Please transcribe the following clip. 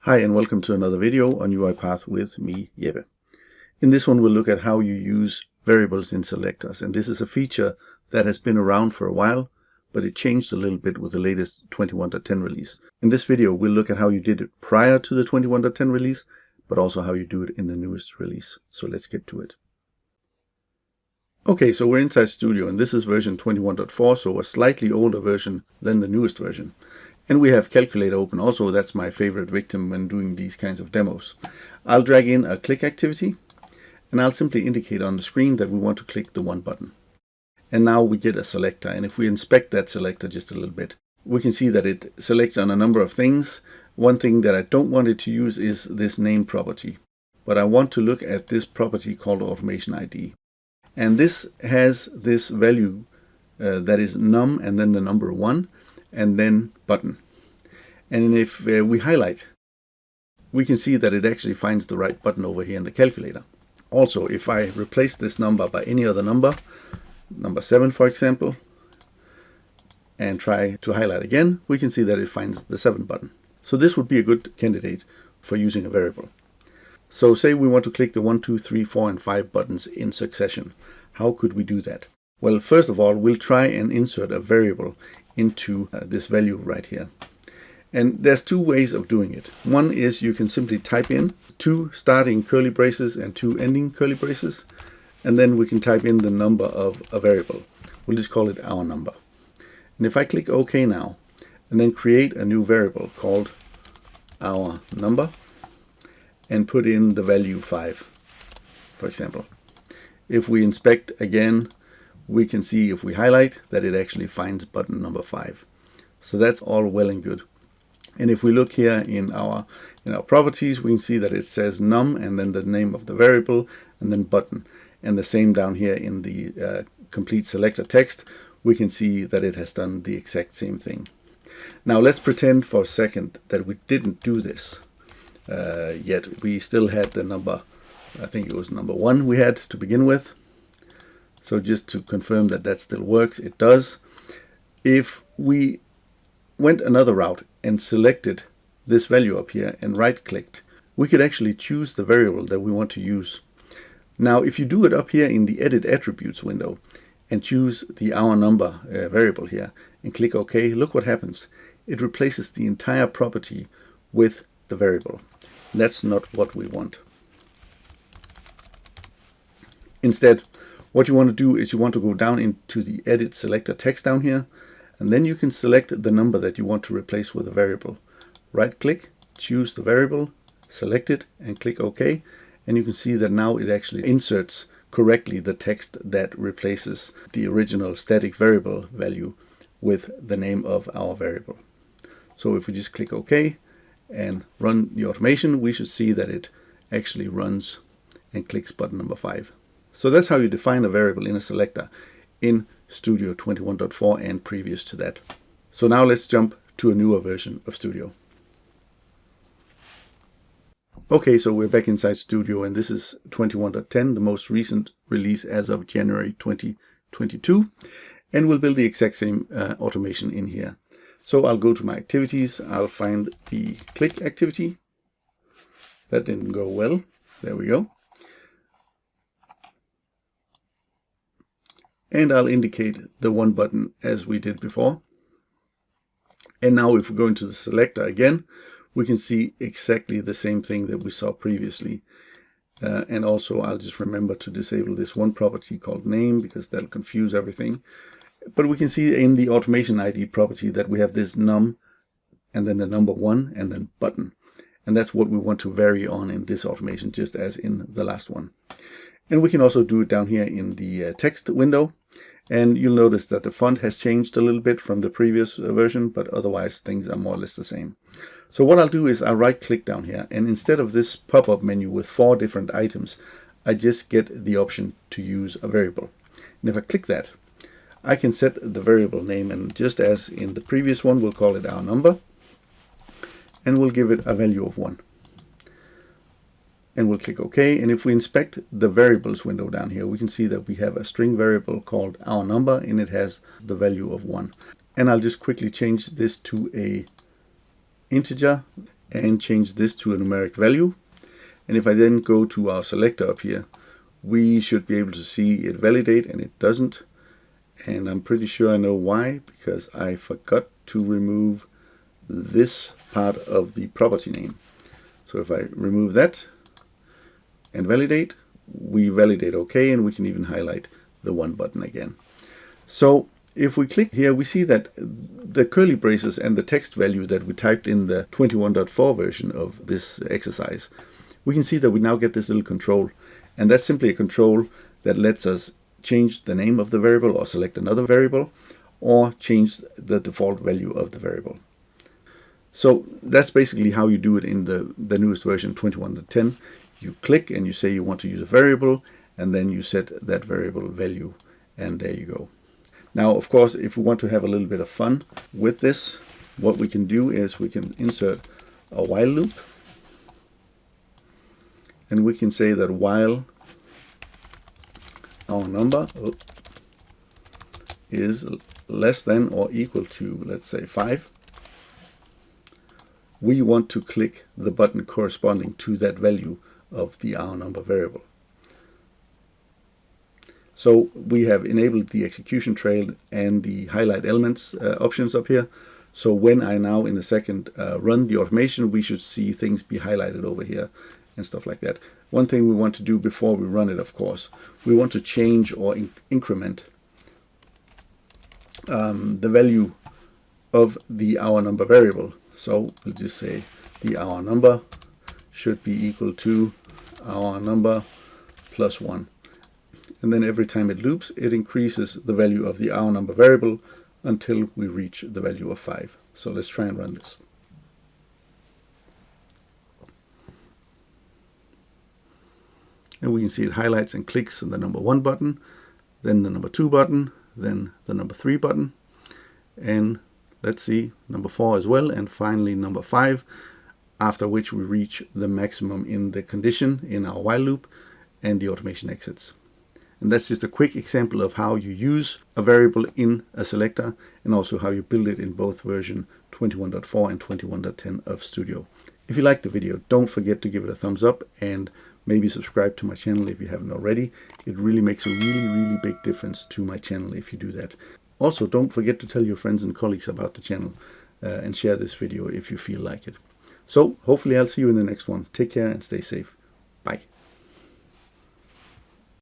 Hi and welcome to another video on UiPath with me, Jeppe. In this one we'll look at how you use variables in selectors, and this is a feature that has been around for a while, but it changed a little bit with the latest 21.10 release. In this video we'll look at how you did it prior to the 21.10 release, but also how you do it in the newest release. So let's get to it. Okay, so we're inside Studio and this is version 21.4, so a slightly older version than the newest version. And we have Calculator open also. That's my favorite victim when doing these kinds of demos. I'll drag in a click activity and I'll simply indicate on the screen that we want to click the one button. And now we get a selector, and if we inspect that selector just a little bit, we can see that it selects on a number of things. One thing that I don't want it to use is this name property, but I want to look at this property called Automation ID. And this has this value that is num and then the number 1 and then button. And if we highlight, we can see that it actually finds the right button over here in the calculator. Also, if I replace this number by any other number, number 7 for example, and try to highlight again, we can see that it finds the 7 button. So this would be a good candidate for using a variable. So say we want to click the 1, 2, 3, 4, and 5 buttons in succession. How could we do that? Well, first of all, we'll try and insert a variable into this value right here. And there's two ways of doing it. One is you can simply type in 2 starting curly braces and 2 ending curly braces, and then we can type in the number of a variable. We'll just call it our number. And if I click OK now, and then create a new variable called our number, and put in the value 5, for example. If we inspect again, we can see if we highlight that it actually finds button number 5. So that's all well and good. And if we look here in our properties, we can see that it says num and then the name of the variable and then button. And the same down here in the complete selector text, we can see that it has done the exact same thing. Now let's pretend for a second that we didn't do this yet. We still had the number, I think it was number 1 we had to begin with. So just to confirm that that still works, it does. If we went another route and selected this value up here and right-clicked, we could actually choose the variable that we want to use. Now, if you do it up here in the Edit Attributes window and choose the our number variable here and click OK, look what happens. It replaces the entire property with the variable. That's not what we want. Instead, what you want to do is you want to go down into the Edit Selector text down here, and then you can select the number that you want to replace with a variable. Right-click, choose the variable, select it, and click OK, and you can see that now it actually inserts correctly the text that replaces the original static variable value with the name of our variable. So if we just click OK and run the automation, we should see that it actually runs and clicks button number 5. So that's how you define a variable in a selector in Studio 21.4 and previous to that. So now let's jump to a newer version of Studio. Okay, so we're back inside Studio and this is 21.10, the most recent release as of January 2022. And we'll build the exact same automation in here. So I'll go to my activities, I'll find the click activity. That didn't go well. There we go. And I'll indicate the one button as we did before. And now if we go into the selector again, we can see exactly the same thing that we saw previously. And also I'll just remember to disable this one property called name because that'll confuse everything. But we can see in the Automation ID property that we have this num and then the number 1 and then button. And that's what we want to vary on in this automation, just as in the last one. And we can also do it down here in the text window. And you'll notice that the font has changed a little bit from the previous version, but otherwise things are more or less the same. So what I'll do is I'll right-click down here, and instead of this pop-up menu with 4 different items, I just get the option to use a variable. And if I click that, I can set the variable name, and just as in the previous one, we'll call it our number, and we'll give it a value of 1. And we'll click OK. And if we inspect the variables window down here, we can see that we have a string variable called our number, and it has the value of 1. And I'll just quickly change this to a integer and change this to a numeric value. And if I then go to our selector up here, we should be able to see it validate, and it doesn't. And I'm pretty sure I know why, because I forgot to remove this part of the property name. So if I remove that and validate, we validate OK, and we can even highlight the 1 button again. So if we click here, we see that the curly braces and the text value that we typed in the 21.4 version of this exercise, we can see that we now get this little control. And that's simply a control that lets us change the name of the variable or select another variable or change the default value of the variable. So that's basically how you do it in the newest version 21.10. You click and you say you want to use a variable, and then you set that variable value, and there you go. Now, of course, if we want to have a little bit of fun with this, what we can do is we can insert a while loop, and we can say that while our number is less than or equal to, let's say, 5, we want to click the button corresponding to that value of the our number variable. So we have enabled the execution trail and the highlight elements options up here. So when I now in a second run the automation, we should see things be highlighted over here and stuff like that. One thing we want to do before we run it, of course, we want to change or increment the value of the our number variable. So we'll just say the our number should be equal to our number plus 1. And then every time it loops, it increases the value of the our number variable until we reach the value of 5. So let's try and run this. And we can see it highlights and clicks on the number 1 button, then the number 2 button, then the number 3 button, and let's see, number 4 as well, and finally number 5, after which we reach the maximum in the condition in our while loop, and the automation exits. And that's just a quick example of how you use a variable in a selector, and also how you build it in both version 21.4 and 21.10 of Studio. If you liked the video, don't forget to give it a thumbs up, and maybe subscribe to my channel if you haven't already. It really makes a really big difference to my channel if you do that. Also, don't forget to tell your friends and colleagues about the channel and share this video if you feel like it. So hopefully I'll see you in the next one. Take care and stay safe.